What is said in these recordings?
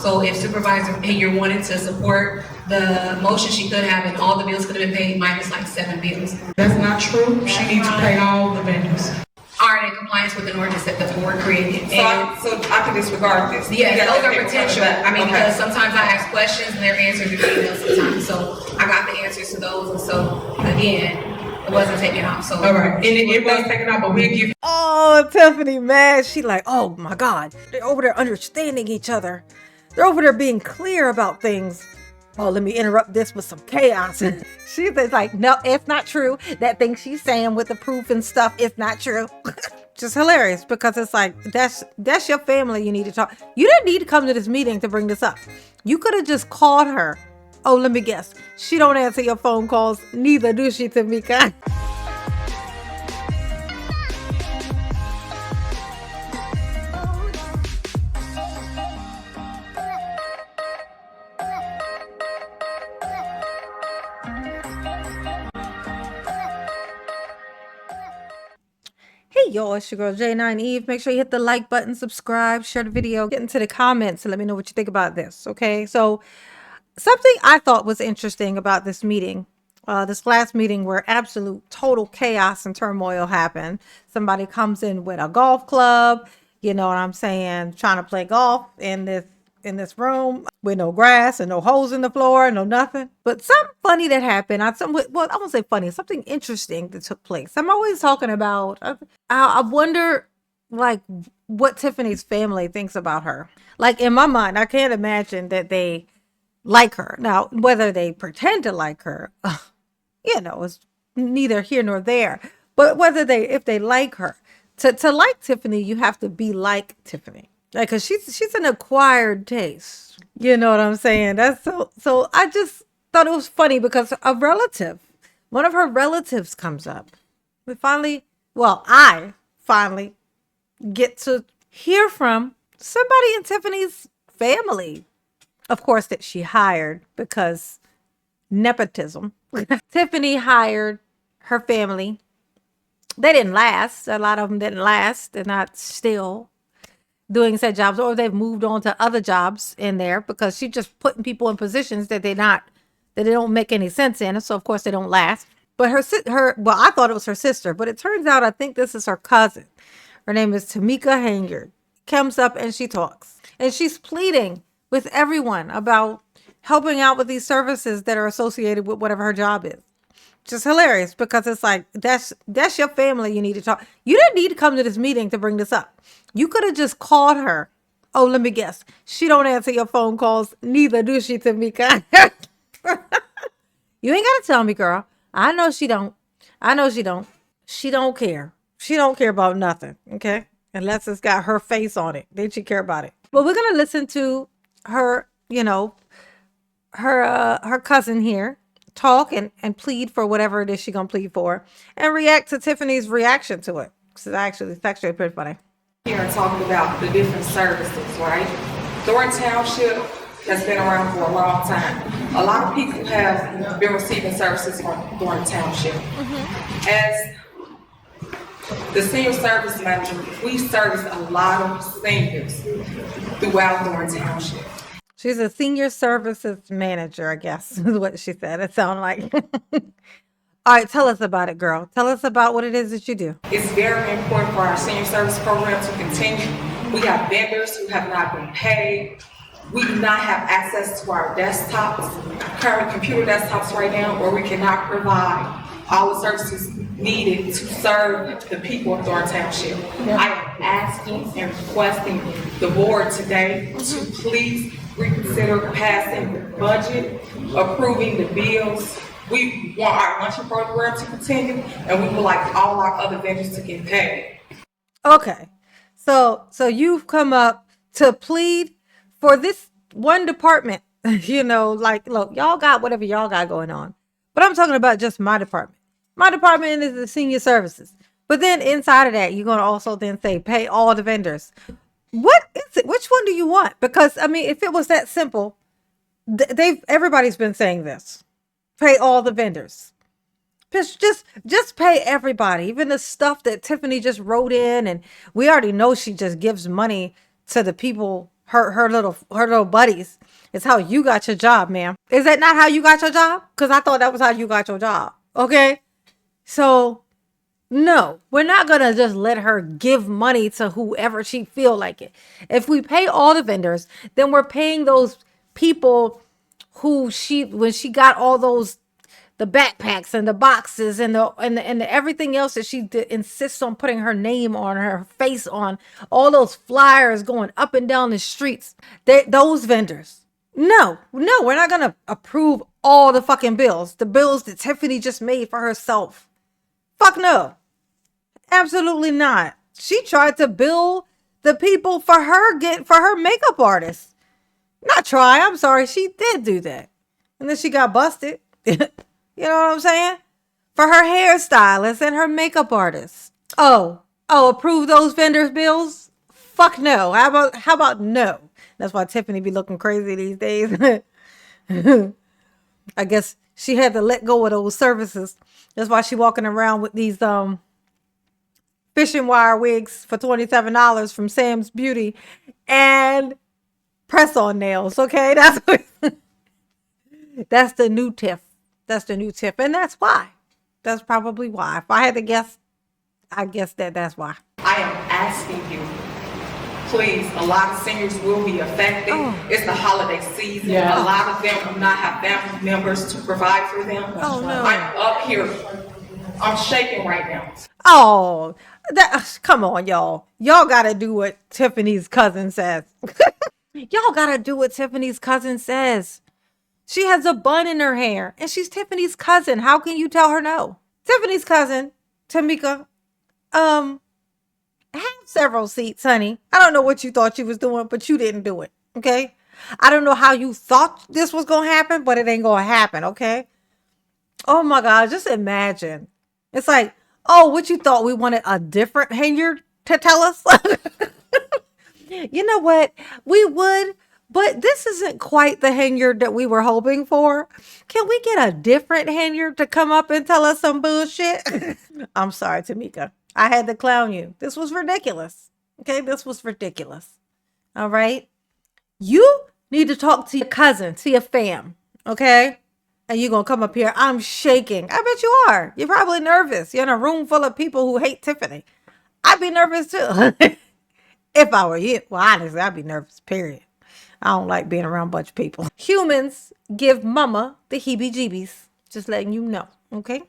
So if Supervisor Henyard wanted to support the motion, she could have, and all the bills could have been paid minus like 7 bills. That's not true. She needs to pay all the vendors. Are in compliance with an ordinance that the board created. So I can disregard this. Yes, those are potential. I mean, because sometimes I ask questions and their answers are emailed sometimes. So I got the answers to those, and so again, it wasn't taken out. So all right, and it was taken out, but we'll give. Oh, Tiffany mad. She like, oh my God, they're over there understanding each other. They're over there being clear about things. Oh, let me interrupt this with some chaos. She's like, no, it's not true. That thing she's saying with the proof and stuff, it's not true. Just hilarious, because it's like, that's your family you need to talk. You didn't need to come to this meeting to bring this up. You could have just called her. Oh, let me guess. She don't answer your phone calls. Neither do she, Tamika. Hey y'all, it's your girl J9 Eve. Make sure you hit the like button, subscribe, share the video, get into the comments and let me know what you think about this. Okay, so something I thought was interesting about this meeting, this last meeting where absolute total chaos and turmoil happened. Somebody comes in with a golf club, you know what I'm saying, trying to play golf in this room with no grass and no holes in the floor, no nothing. But something funny that happened. I won't say funny, something interesting that took place. I'm always talking about, I wonder like what Tiffany's family thinks about her. Like in my mind, I can't imagine that they like her. Now, whether they pretend to like her, you know, it's neither here nor there. But if they like her, to like Tiffany, you have to be like Tiffany. Like, cause she's an acquired taste. You know what I'm saying? That's so I just thought it was funny because one of her relatives comes up. I finally get to hear from somebody in Tiffany's family. Of course, that she hired because nepotism. Tiffany hired her family. They didn't last. A lot of them didn't last. They're not still doing said jobs, or they've moved on to other jobs in there because she's just putting people in positions that they don't make any sense in. So of course they don't last. But I thought it was her sister, but it turns out I think this is her cousin. Her name is Tiffany Henyard. Comes up and she talks, and she's pleading with everyone about helping out with these services that are associated with whatever her job is. Just hilarious, because it's like, that's your family you need to talk. You didn't need to come to this meeting to bring this up. You could have just called her. Oh, let me guess. She don't answer your phone calls. Neither do she, Tamika. You ain't got to tell me, girl. I know she don't. She don't care. She don't care about nothing, okay? Unless it's got her face on it. Then she care about it. But we're going to listen to her, her cousin here talk and plead for whatever it is she's going to plead for, and react to Tiffany's reaction to it. It's actually pretty funny. Here and talking about the different services, right? Thornton Township has been around for a long time. A lot of people have been receiving services from Thornton Township. As the senior service manager, we service a lot of seniors throughout Thornton Township. She's a senior services manager, I guess, is what she said. It sounded like. All right, tell us about it, girl. Tell us about what it is that you do. It's very important for our senior service program to continue. We have vendors who have not been paid. We do not have access to our desktops, current computer desktops right now, where we cannot provide all the services needed to serve the people of Thornton Township. I am asking and requesting the board today to please reconsider passing the budget, approving the bills. We want our luncheon program to continue, and we would like all our other vendors to get paid. Okay, so you've come up to plead for this one department. Look, y'all got whatever y'all got going on, but I'm talking about just my department. My department is the senior services, but then inside of that, you're going to also then say pay all the vendors. What is it? Which one do you want? Because I mean, if it was that simple, everybody's been saying this. Pay all the vendors. Just pay everybody, even the stuff that Tiffany just wrote in, and we already know she just gives money to the people, her little buddies. It's how you got your job, ma'am. Is that not how you got your job? Because I thought that was how you got your job. Okay? So, no, we're not going to just let her give money to whoever she feel like it. If we pay all the vendors, then we're paying those people who when she got all those, the backpacks and the boxes and the everything else that she insists on putting her name on, her face on, all those flyers going up and down the streets, those vendors. No, we're not going to approve all the fucking bills. The bills that Tiffany just made for herself. Fuck no. Absolutely not. She tried to bill the people for her makeup artist. Not try, I'm sorry. She did do that. And then she got busted. You know what I'm saying? For her hairstylist and her makeup artist. Oh, approve those vendors' bills? Fuck no. How about no? That's why Tiffany be looking crazy these days. I guess she had to let go of those services. That's why she walking around with these fishing wire wigs for $27 from Sam's Beauty and press-on nails. Okay, that's the new Tiff. That's the new Tiff, and that's why. That's probably why. If I had to guess, I guess that's why. I am asking you, please, a lot of seniors will be affected. It's the holiday season. Yeah. A lot of them do not have family members to provide for them. Oh, no. I'm up here. I'm shaking right now. Oh, come on, y'all. Y'all gotta do what Tiffany's cousin says. Y'all gotta do what Tiffany's cousin says. She has a bun in her hair, and she's Tiffany's cousin. How can you tell her no? Tiffany's cousin, Tamika, have several seats, honey. I don't know what you thought you was doing, but you didn't do it, okay? I don't know how you thought this was going to happen, but it ain't going to happen, okay? Oh, my God. Just imagine. It's like, oh, what you thought we wanted a different Henyard to tell us? You know what? We would, but this isn't quite the Henyard that we were hoping for. Can we get a different Henyard to come up and tell us some bullshit? I'm sorry, Tamika. I had to clown you. This was ridiculous. Okay, this was ridiculous. All right? You need to talk to your cousin, to your fam. Okay? And you're going to come up here. I'm shaking. I bet you are. You're probably nervous. You're in a room full of people who hate Tiffany. I'd be nervous too. If I were you. Well, honestly, I'd be nervous, period. I don't like being around a bunch of people. Humans give mama the heebie-jeebies. Just letting you know, okay?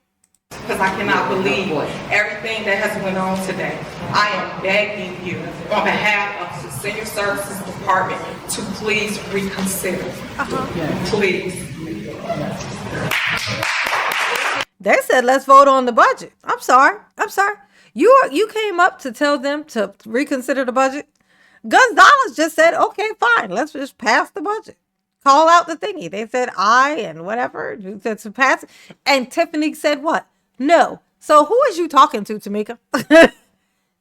Because I cannot believe everything that has went on today. I am begging you on behalf of the Senior Services Department to please reconsider. Please. They said, let's vote on the budget. I'm sorry. You came up to tell them to reconsider the budget. Gonzalez just said, okay, fine. Let's just pass the budget. Call out the thingy. They said aye and whatever. You said to pass it. And Tiffany said what? No. So who is you talking to, Tamika?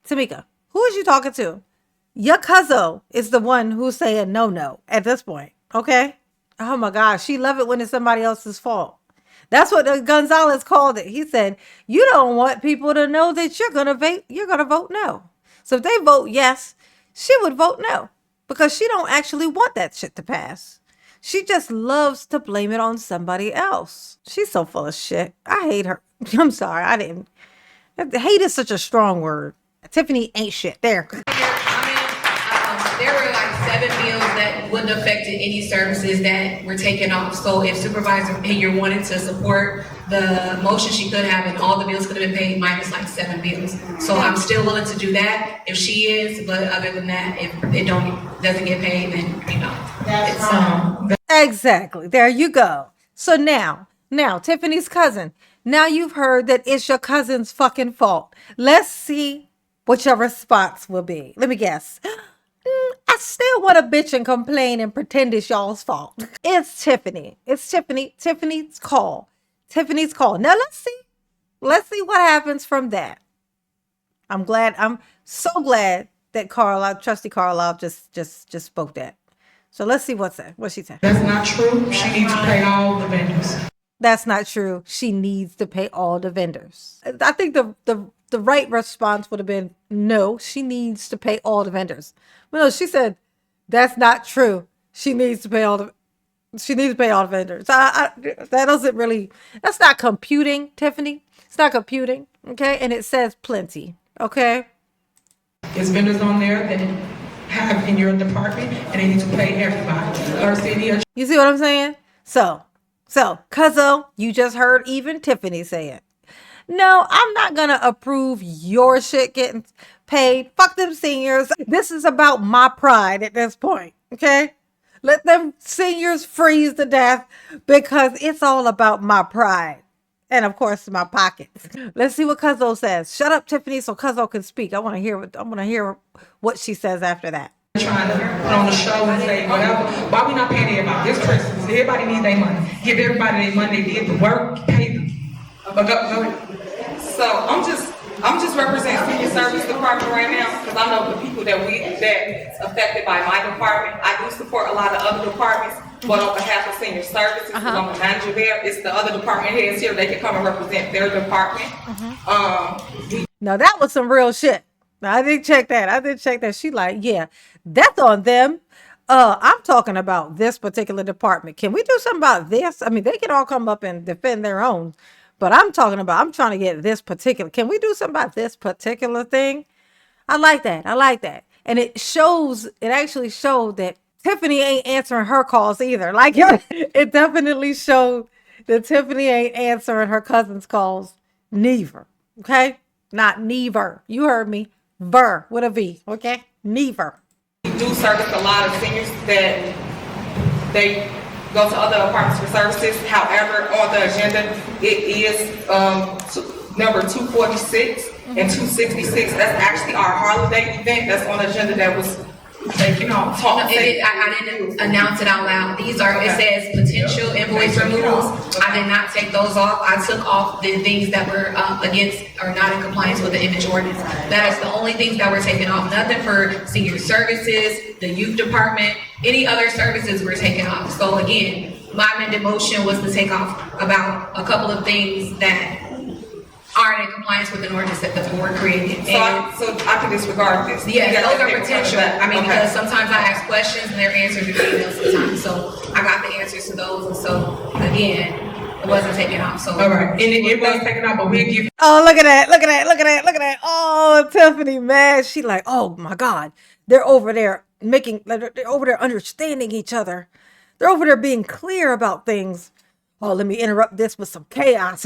Tamika, who is you talking to? Your cousin is the one who's saying no at this point. Okay? Oh my gosh. She love it when it's somebody else's fault. That's what Gonzalez called it. He said, you don't want people to know that you're going to vote no. So if they vote yes, she would vote no because she don't actually want that shit to pass. She just loves to blame it on somebody else. She's so full of shit. I hate her. I'm sorry. Hate is such a strong word. Tiffany ain't shit. There. There were like 7 bills that wouldn't affect any services that were taken off. So if Supervisor Henyard wanted to support the motion, she could have, and all the bills could have been paid minus like 7 bills. So I'm still willing to do that if she is, but other than that, if it doesn't get paid, then it's Exactly. There you go. So now, Tiffany's cousin, now you've heard that it's your cousin's fucking fault. Let's see what your response will be. Let me guess. I still want to bitch and complain and pretend it's y'all's fault. It's Tiffany. Tiffany's call. Now let's see what happens from that. I'm so glad that Trustee Carlisle just spoke that. So let's see what she said. That's not true. She needs to pay all the vendors. That's not true. She needs to pay all the vendors. I think the right response would have been no, she needs to pay all the vendors. But no, she said That's not true. She needs to pay all the vendors. That doesn't really, that's not computing, Tiffany. It's not computing. Okay. And it says plenty. Okay. There's vendors on there that have in your department, and they need to pay everybody. Or city or You see what I'm saying? So, Cuzzo, you just heard even Tiffany say it. No, I'm not gonna approve your shit getting paid. Fuck them seniors. This is about my pride at this point. Okay? Let them seniors freeze to death because it's all about my pride. And of course my pockets. Let's see what Cuzzo says. Shut up, Tiffany, so Cuzzo can speak. I wanna hear what she says after that. trying to put on a show and say whatever. Why we not paying everybody? It's Christmas. Everybody needs their money. Give everybody their money. They did the work, pay them. But go ahead. So I'm just representing senior service department right now, because I know the people that's affected by my department. I do support a lot of other departments, but on behalf of senior services, because I'm the manager there, it's the other department heads here, they can come and represent their department. Now that was some real shit. Now, I did check that. She like, yeah, that's on them. I'm talking about this particular department. Can we do something about this? I mean, they can all come up and defend their own, but I'm trying to get this particular. Can we do something about this particular thing? I like that. And it actually showed that Tiffany ain't answering her calls either. Like it definitely showed that Tiffany ain't answering her cousin's calls neither. Okay? Not neither. You heard me. Ver with a V. Okay? Neither. We do service a lot of seniors that they go to other departments for services. However, on the agenda, it is number 246 and 266. That's actually our holiday event. That's on the agenda that was taken off. I didn't announce it out loud. It says potential invoice removals. I did not take those off. I took off the things that were against or not in compliance with the image ordinance. That is the only things that were taken off. Nothing for senior services, the youth department, any other services were taken off. So again, my amended motion was to take off about a couple of things that aren't in compliance with an ordinance that the board created. So I can disregard this. Yes, those are potential. Because sometimes I ask questions and their answers are emails sometimes. So I got the answers to those, and so again, it wasn't taken off. So all right, and it was taken off, but we'll give. Oh, look at that! Oh, Tiffany, man, she like, oh my God, they're over there understanding each other. They're over there being clear about things. Oh, let me interrupt this with some chaos.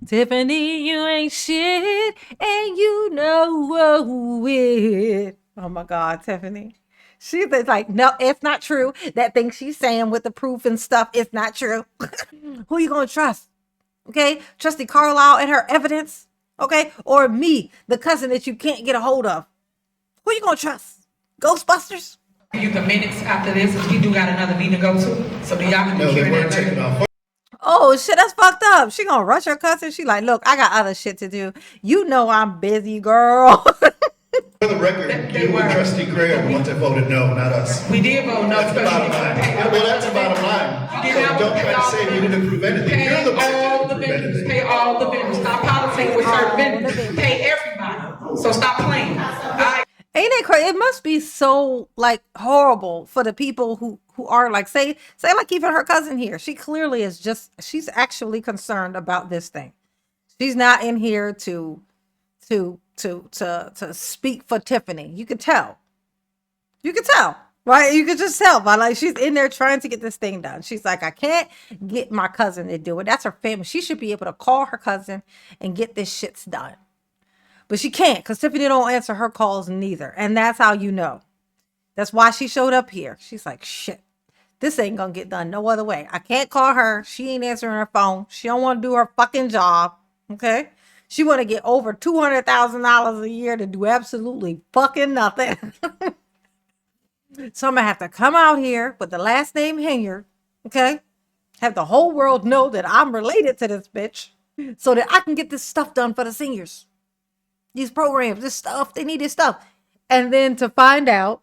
Tiffany, you ain't shit, and you know it. Oh my God, Tiffany. She's like, no, it's not true. That thing she's saying with the proof and stuff, it's not true. Who you gonna trust? Okay, Trusty Carlisle and her evidence, okay, or me, the cousin that you can't get a hold of. Who you gonna trust? Ghostbusters? You the minutes after this, because we do got another meeting to go to, so y'all can be hearing that later. Oh shit, that's fucked up. She gonna rush her cousin. She like, look, I got other shit to do. You know I'm busy, girl. For the record, you and Trustee Gray are the ones that voted no, not us. We did vote no. That's the bottom line. Well, that's the bottom line. So don't try to say we didn't approve anything. You're the one that didn't approve anything. Pay all the vendors. Stop politicking with certain vendors. Pay everybody. So stop playing. Ain't it crazy? It must be so like horrible for the people who are like, say like even her cousin here. She clearly is she's actually concerned about this thing. She's not in here to speak for Tiffany. You can tell, right? You can just tell by like, she's in there trying to get this thing done. She's like, I can't get my cousin to do it. That's her family. She should be able to call her cousin and get this shit's done. But she can't, because Tiffany don't answer her calls neither. And that's how you know. That's why she showed up here. She's like, shit, this ain't gonna get done no other way. I can't call her. She ain't answering her phone. She don't want to do her fucking job. Okay? She want to get over $200,000 a year to do absolutely fucking nothing. So I'm gonna have to come out here with the last name Henyard. Okay? Have the whole world know that I'm related to this bitch, so that I can get this stuff done for the seniors. These programs, this stuff, they need this stuff. And then to find out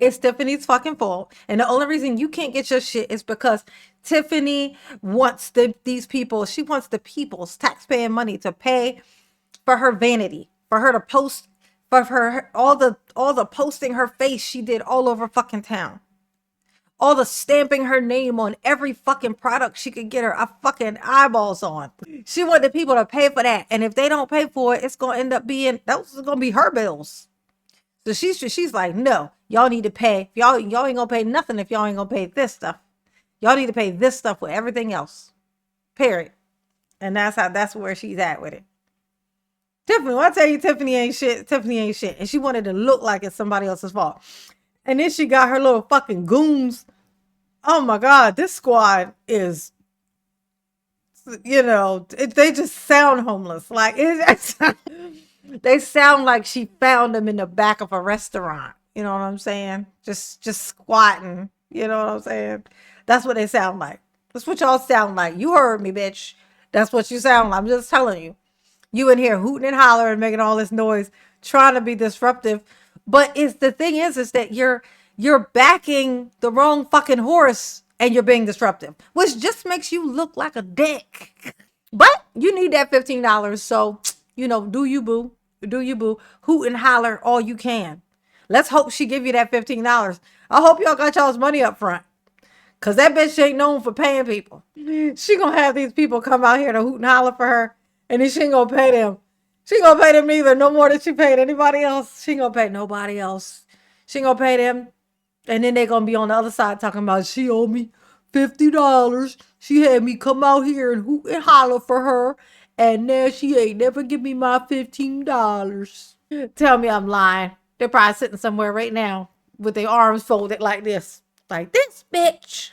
it's Tiffany's fucking fault. And the only reason you can't get your shit is because Tiffany wants these people, she wants the people's taxpaying money to pay for her vanity, for her to post for her, all the posting her face she did all over fucking town. All the stamping her name on every fucking product she could get her fucking eyeballs on. She wanted people to pay for that. And if they don't pay for it, it's going to end up being, those are going to be her bills. So she's like, no, y'all need to pay. Y'all ain't going to pay nothing if y'all ain't going to pay this stuff. Y'all need to pay this stuff with everything else. Period. And that's where she's at with it. Tiffany, when I tell you Tiffany ain't shit, Tiffany ain't shit. And she wanted to look like it's somebody else's fault. And then she got her little fucking goons. Oh my God, this squad is, you know, they just sound homeless. Like, they sound like she found them in the back of a restaurant. You know what I'm saying? Just squatting. You know what I'm saying? That's what they sound like. That's what y'all sound like. You heard me, bitch. That's what you sound like. I'm just telling you. You in here hooting and hollering, making all this noise, trying to be disruptive. But the thing is that you're backing the wrong fucking horse and you're being disruptive, which just makes you look like a dick. But you need that $15. So, you know, do you boo. Do you boo. Hoot and holler all you can. Let's hope she give you that $15. I hope y'all got y'all's money up front. Cause that bitch ain't known for paying people. She gonna have these people come out here to hoot and holler for her. And then she ain't gonna pay them. She ain't gonna pay them either. No more than she paid anybody else. She ain't gonna pay nobody else. She ain't gonna pay them. And then they gonna be on the other side talking about she owed me $50. She had me come out here and hoot and holler for her. And now she ain't never give me my $15. Tell me I'm lying. They're probably sitting somewhere right now with their arms folded like this. Like this, bitch.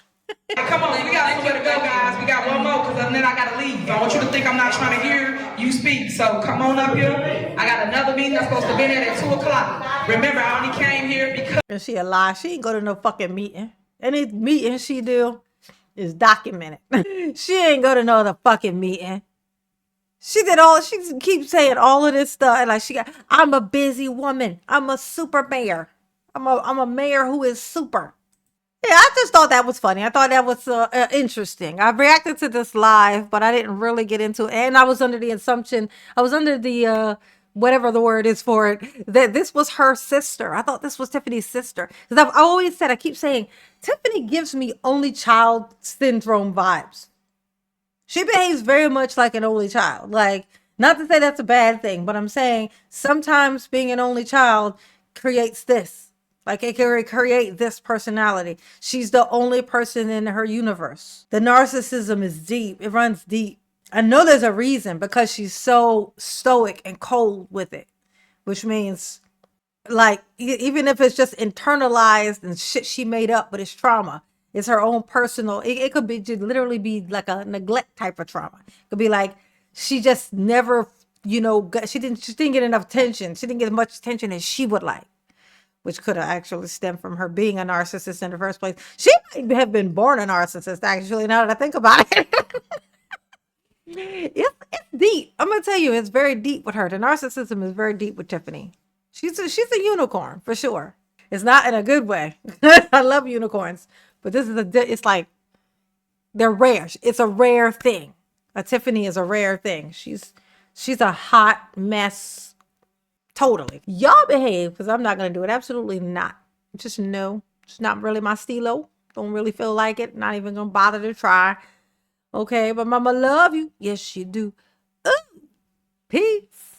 Hey, come on, we got somewhere to go, guys. We got one more, because then I gotta leave. I want you to think I'm not trying to hear you speak. So come on up here. I got another meeting that's supposed to be there at 2 o'clock. Remember, I only came here because... And she a lie. She ain't go to no fucking meeting. Any meeting she do is documented. She ain't go to no other fucking meeting. She keeps saying all of this stuff. And like I'm a busy woman. I'm a super mayor. I'm a mayor who is super. Yeah, I just thought that was funny. I thought that was interesting. I reacted to this live, but I didn't really get into it. And I was under the assumption, whatever the word is for it, that this was her sister. I thought this was Tiffany's sister. Because I keep saying, Tiffany gives me only child syndrome vibes. She behaves very much like an only child. Like, not to say that's a bad thing, but I'm saying sometimes being an only child creates this. Like, it can create this personality. She's the only person in her universe. The narcissism is deep. It runs deep. I know there's a reason, because she's so stoic and cold with it, which means, like, even if it's just internalized and shit she made up, but it's trauma. It's her own personal. It could be just literally be like a neglect type of trauma. It could be like she just never, she didn't get enough attention. She didn't get as much attention as she would like, which could have actually stemmed from her being a narcissist in the first place. She might have been born a narcissist, actually, now that I think about it. It's deep. I'm going to tell you, it's very deep with her. The narcissism is very deep with Tiffany. She's a unicorn, for sure. It's not in a good way. I love unicorns. But it's like, they're rare. It's a rare thing. A Tiffany is a rare thing. She's a hot mess. Totally. Y'all behave, because I'm not going to do it. Absolutely not. Just no. It's not really my stilo. Don't really feel like it. Not even going to bother to try. Okay, but mama love you. Yes, she do. Ooh. Peace.